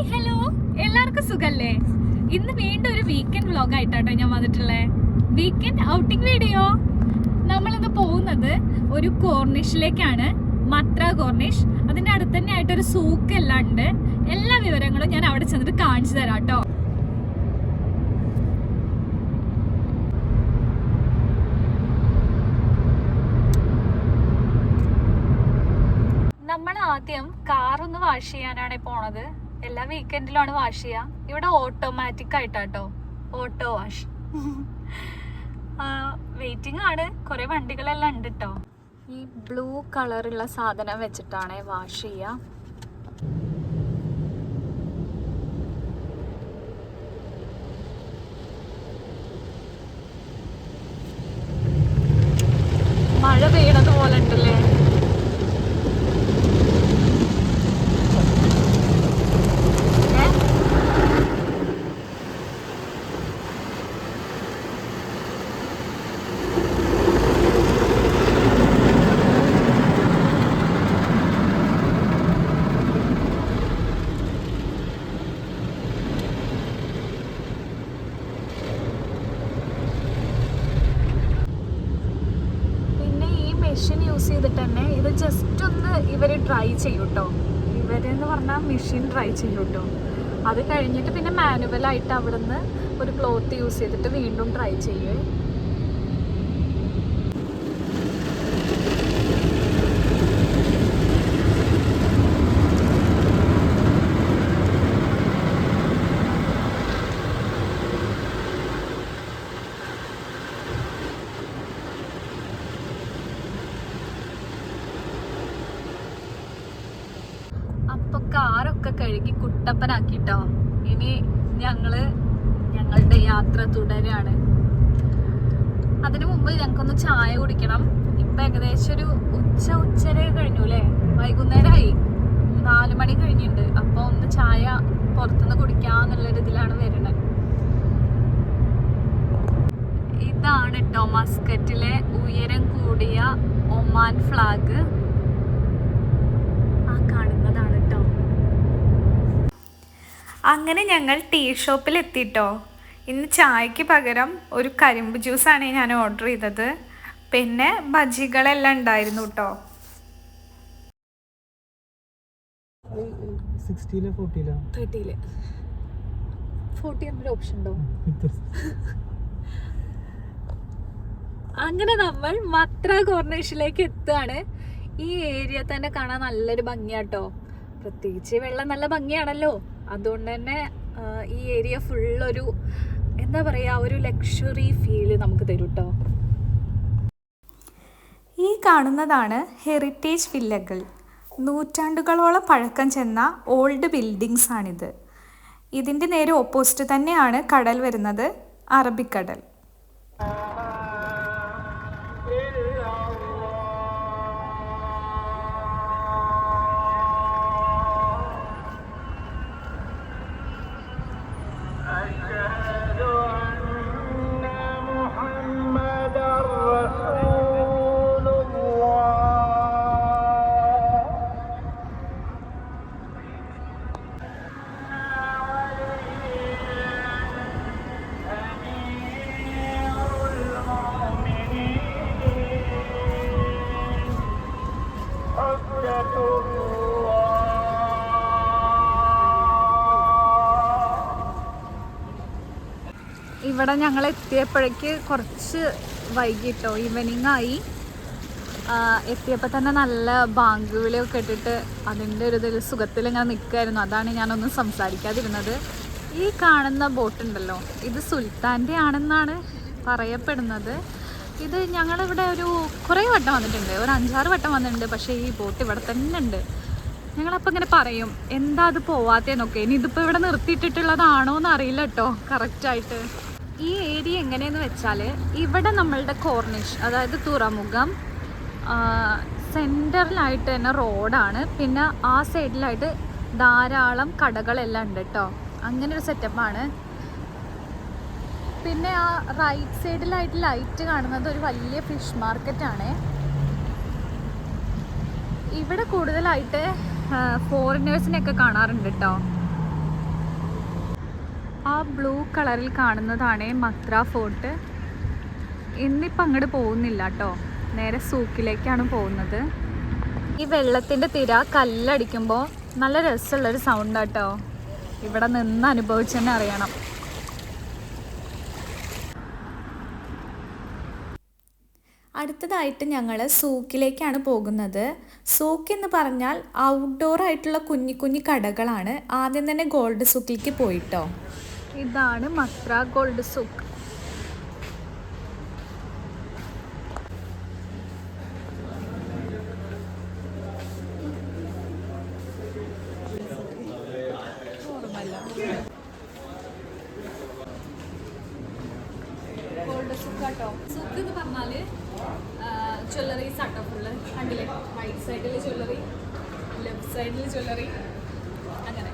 Hi hello, എല്ലാവർക്കും സുഖല്ലേ? ഇന്ന് വീണ്ടും ഒരു വീക്കെൻഡ് വ്ലോഗ് ആയിട്ടാട്ടോ ഞാൻ വന്നിട്ടുള്ളത്. Weekend outing video. നമ്മളിന്ന് പോകുന്നത് ഒരു കോർണിഷിലേക്കാണ്, മത്ര കോർണിഷ്. അതിൻ്റെ അടുത്ത് തന്നെ ആയിട്ടൊരു സൂക്ക് എല്ലാം ഉണ്ട്. എല്ലാ വിവരങ്ങളും ഞാൻ അവിടെ ചെന്നിട്ട് കാണിച്ചു തരാം കേട്ടോ. നമ്മൾ ആദ്യം കാറൊന്ന് വാഷ് ചെയ്യാനാണ് പോണത്. എല്ലാ വീക്കെൻഡിലാണ് വാഷ് ചെയ്യുക. ഇവിടെ ഓട്ടോമാറ്റിക് ആയിട്ടാട്ടോ, ഓട്ടോ വാഷ്. വെയിറ്റിംഗ് ആണ്, കുറെ വണ്ടികളെല്ലാം ഉണ്ട് കേട്ടോ. ഈ ബ്ലൂ കളറുള്ള സാധനം വെച്ചിട്ടാണ് വാഷ് ചെയ്യുക. മഴ പെയ്യണത് പോലെ ഉണ്ടല്ലേ. മെഷീൻ യൂസ് ചെയ്തിട്ട് തന്നെ ഇത് ജസ്റ്റ് ഒന്ന് ഇവർ ഡ്രൈ ചെയ്യും കേട്ടോ. ഇവരെന്ന് പറഞ്ഞാൽ മെഷീൻ ഡ്രൈ ചെയ്യും കേട്ടോ. അത് കഴിഞ്ഞിട്ട് പിന്നെ മാനുവലായിട്ട് അവിടെ നിന്ന് ഒരു ക്ലോത്ത് യൂസ് ചെയ്തിട്ട് വീണ്ടും ഡ്രൈ ചെയ്യേ. അപ്പൊ കാറൊക്കെ കഴുകി കുട്ടപ്പനാക്കിട്ടോ. ഇനി ഞങ്ങളുടെ യാത്ര തുടരാണ്. അതിനു മുമ്പ് ഞങ്ങൾക്കൊന്ന് ചായ കുടിക്കണം. ഇപ്പൊ ഏകദേശം ഒരു ഉച്ചര കഴിഞ്ഞു അല്ലേ, വൈകുന്നേരമായി, 4 മണി കഴിഞ്ഞിട്ടുണ്ട്. അപ്പൊ ഒന്ന് ചായ പുറത്തുനിന്ന് കുടിക്കാന്നുള്ളൊരു ഇതിലാണ് വരുന്നത്. ഇതാണ് കേട്ടോ മസ്കറ്റിലെ ഉയരം കൂടിയ ഒമാൻ ഫ്ലാഗ്. കാണുന്നതാണ് കേട്ടോ. അങ്ങനെ ഞങ്ങൾ ടീ ഷോപ്പിൽ എത്തിട്ടോ. ഇന്ന് ചായക്ക് പകരം ഒരു കരിമ്പ് ജ്യൂസാണ് ഞാൻ ഓർഡർ ചെയ്തത്. പിന്നെ ബജികളെല്ലാം ഉണ്ടായിരുന്നു കേട്ടോ. 40 ഓപ്ഷൻ ഉണ്ടോ? അങ്ങനെ നമ്മൾ മത്ര കോർണിഷിലേക്ക് എത്തുകയാണ്. ഈ ഏരിയ തന്നെ കാണാൻ നല്ലൊരു ഭംഗിയാട്ടോ. പ്രത്യേകിച്ച് വെള്ളം നല്ല ഭംഗിയാണല്ലോ. അതുകൊണ്ട് തന്നെ ഈ ഏരിയ ഫുള്ളൊരു എന്താ പറയുക, ഒരു ലക്ഷറി ഫീല് നമുക്ക് തരും കേട്ടോ. ഈ കാണുന്നതാണ് ഹെറിറ്റേജ് വില്ലകൾ. നൂറ്റാണ്ടുകളോളം പഴക്കം ചെന്ന ഓൾഡ് ബിൽഡിങ്സ് ആണിത്. ഇതിൻ്റെ നേരെ ഓപ്പോസിറ്റ് തന്നെയാണ് കടൽ വരുന്നത്, അറബിക്കടൽ. ഇവിടെ ഞങ്ങൾ എത്തിയപ്പോഴേക്ക് കുറച്ച് വൈകിട്ടോ, ഈവനിങ് ആയി. എത്തിയപ്പോൾ തന്നെ നല്ല ബാങ്കുവിളിയൊക്കെ ഇട്ടിട്ട് അതിൻ്റെ ഒരു ഇതിൽ സുഖത്തിൽ ഇങ്ങനെ നിൽക്കുമായിരുന്നു. അതാണ് ഞാനൊന്നും സംസാരിക്കാതിരുന്നത്. ഈ കാണുന്ന ബോട്ടുണ്ടല്ലോ, ഇത് സുൽത്താൻ്റെ ആണെന്നാണ് പറയപ്പെടുന്നത്. ഇത് ഞങ്ങളിവിടെ ഒരു കുറേ വട്ടം വന്നിട്ടുണ്ട്, ഒരു 5-6 വട്ടം വന്നിട്ടുണ്ട്. പക്ഷേ ഈ ബോട്ട് ഇവിടെ തന്നെ ഉണ്ട്. ഞങ്ങളപ്പോൾ ഇങ്ങനെ പറയും, എന്താ അത് പോവാത്തേന്നൊക്കെ. ഇനി ഇതിപ്പോൾ ഇവിടെ നിർത്തിയിട്ടിട്ടുള്ളതാണോ എന്ന് അറിയില്ല കേട്ടോ കറക്റ്റായിട്ട്. ഈ ഏരിയ എങ്ങനെയെന്ന് വെച്ചാൽ, ഇവിടെ നമ്മളുടെ കോർണിഷ്, അതായത് തുറമുഖം, സെൻറ്ററിലായിട്ട് തന്നെ റോഡാണ്. പിന്നെ ആ സൈഡിലായിട്ട് ധാരാളം കടകളെല്ലാം ഉണ്ട് കേട്ടോ. അങ്ങനെ ഒരു സെറ്റപ്പാണ്. പിന്നെ ആ റൈറ്റ് സൈഡിലായിട്ട് ലൈറ്റ് കാണുന്നത് ഒരു വലിയ ഫിഷ് മാർക്കറ്റാണ്. ഇവിടെ കൂടുതലായിട്ട് ഫോറിനേഴ്സിനെയൊക്കെ കാണാറുണ്ട് കേട്ടോ. ആ ബ്ലൂ കളറിൽ കാണുന്നതാണ് മത്ര ഫോർട്ട്. ഇന്നിപ്പോൾ അങ്ങോട്ട് പോകുന്നില്ല കേട്ടോ, നേരെ സൂക്കിലേക്കാണ് പോകുന്നത്. ഈ വെള്ളത്തിൻ്റെ തിര കല്ലടിക്കുമ്പോൾ നല്ല രസമുള്ളൊരു സൗണ്ട് കേട്ടോ, ഇവിടെ നിന്ന് അനുഭവിച്ച് തന്നെ അറിയണം. അടുത്തതായിട്ട് ഞങ്ങൾ സൂക്കിലേക്കാണ് പോകുന്നത്. സൂക്ക് എന്ന് പറഞ്ഞാൽ ഔട്ട്ഡോർ ആയിട്ടുള്ള കുഞ്ഞു കുഞ്ഞു കടകളാണ്. ആദ്യം തന്നെ ഗോൾഡ് സൂക്കിലേക്ക് പോയിട്ടോ. ഇതാണ് മത്ര ഗോൾഡ് സൂക്ക്. ഗോൾഡ് സൂക്ക് കേട്ടോ. സൂക്ക് എന്ന് പറഞ്ഞാൽ ജ്വല്ലറീസ് ആട്ടോ ഫുള്ള്. കണ്ടില്ലേ, റൈറ്റ് സൈഡിൽ ജ്വല്ലറി, ലെഫ്റ്റ് സൈഡിൽ ജ്വല്ലറി, അങ്ങനെ.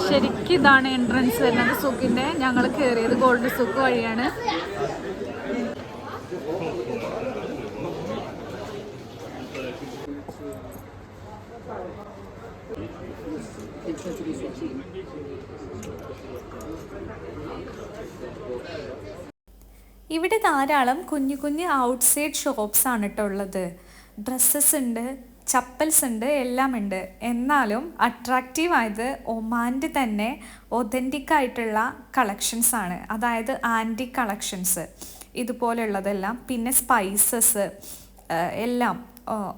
ശരിക്കും ഇതാണ് എൻട്രൻസ് വരുന്നത് സൂക്കിൻ്റെ. ഞങ്ങൾ കയറിയത് ഗോൾഡ് സൂക്ക് വഴിയാണ്. ഇവിടെ ധാരാളം കുഞ്ഞു കുഞ്ഞു ഔട്ട്സൈഡ് ഷോപ്സ് ആണ് കേട്ടോ ഉള്ളത്. ഡ്രസ്സസ് ഉണ്ട്, ചപ്പൽസ് ഉണ്ട്, എല്ലാം ഉണ്ട്. എന്നാലും അട്രാക്റ്റീവ് ആയത് ഒമാൻ്റെ തന്നെ ഒതൻറ്റിക് ആയിട്ടുള്ള കളക്ഷൻസ് ആണ്. അതായത് ആൻറ്റിക് കളക്ഷൻസ് ഇതുപോലെയുള്ളതെല്ലാം. പിന്നെ സ്പൈസസ് എല്ലാം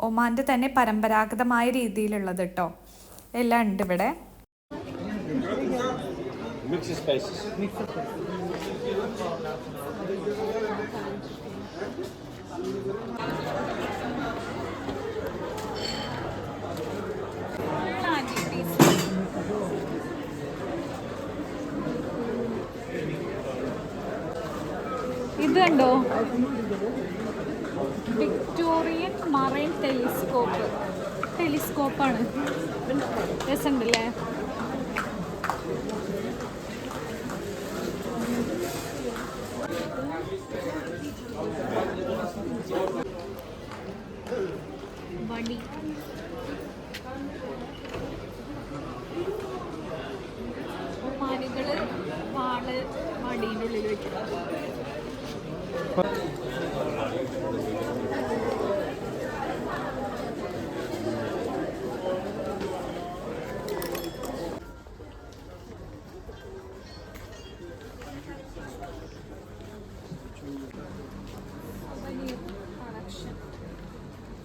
ഒമാൻ്റെ തന്നെ പരമ്പരാഗതമായ രീതിയിലുള്ളത് കേട്ടോ, എല്ലാം ഉണ്ട് ഇവിടെ. ഇത് കണ്ടോ, വിക്ടോറിയൻ മറൈൻ ടെലിസ്കോപ്പാണ്. രസമുണ്ടല്ലേ? വടി, ഒമാനികള് വാള് വടീൻ്റെ ഉള്ളിൽ വെക്കുന്നത്.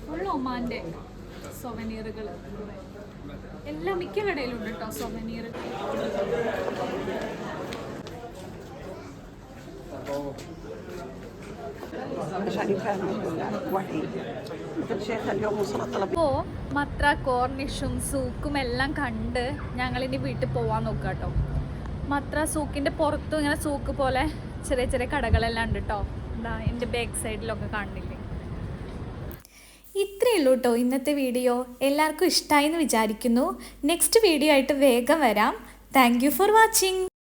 ഫുൾ ഒമാൻ്റെ സൊവനീറുകൾ എല്ലാം മിക്ക കടയിലുണ്ട് കേട്ടോ. സൊവനീർ അപ്പോൾ മത്ര കോർണിഷും സൂക്കും എല്ലാം കണ്ട് ഞങ്ങളിനി വീട്ടിൽ പോവാൻ നോക്കാം കേട്ടോ. മത്ര സൂക്കിൻ്റെ പുറത്തും ഇങ്ങനെ സൂക്ക് പോലെ ചെറിയ ചെറിയ കടകളെല്ലാം ഉണ്ട് കേട്ടോ. എന്താ എൻ്റെ ബാക്ക് സൈഡിലൊക്കെ കാണുന്നില്ലേ. ഇത്രയേ ഉള്ളൂ കേട്ടോ ഇന്നത്തെ വീഡിയോ. എല്ലാവർക്കും ഇഷ്ടമായി എന്ന് വിചാരിക്കുന്നു. നെക്സ്റ്റ് വീഡിയോ ആയിട്ട് വേഗം വരാം. Thank you for watching.